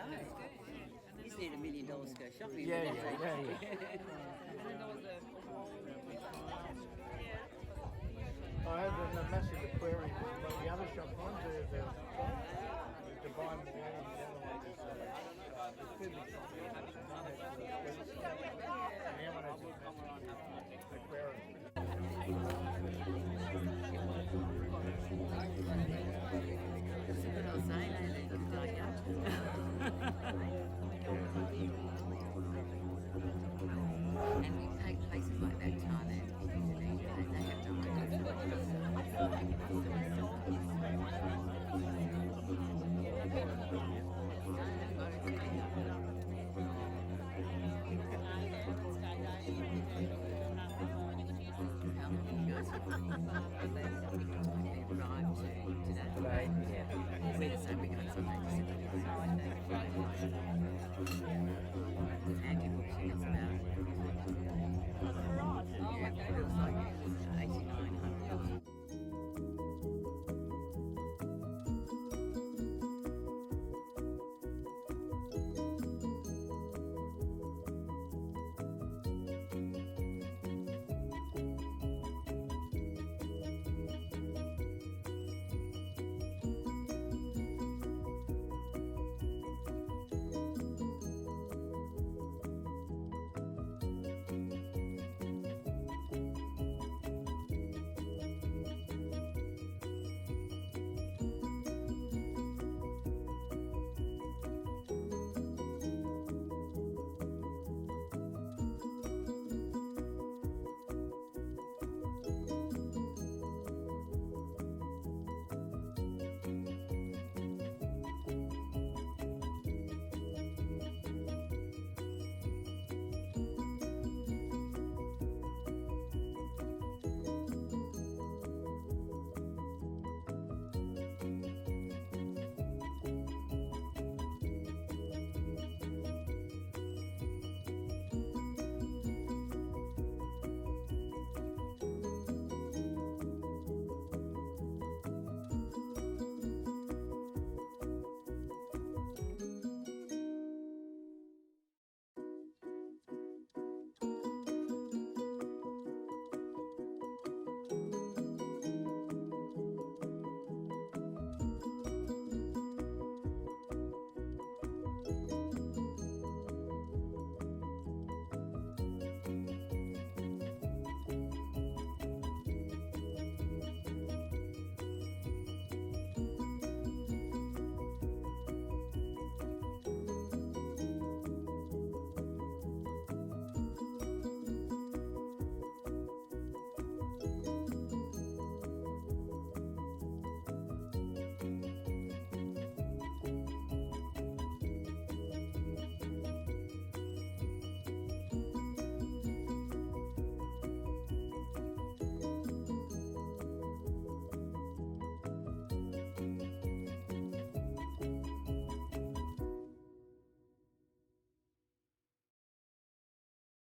know. You just need $1 million to go shopping. Yeah. And then there was I had a massive aquarium. Like the other shop, one the Dubai Mall, and the other one is the food shop. And the other one is the aquarium. That's a good old saying, ain't it? And we take places like that, Thailand, Indonesia, they have no idea.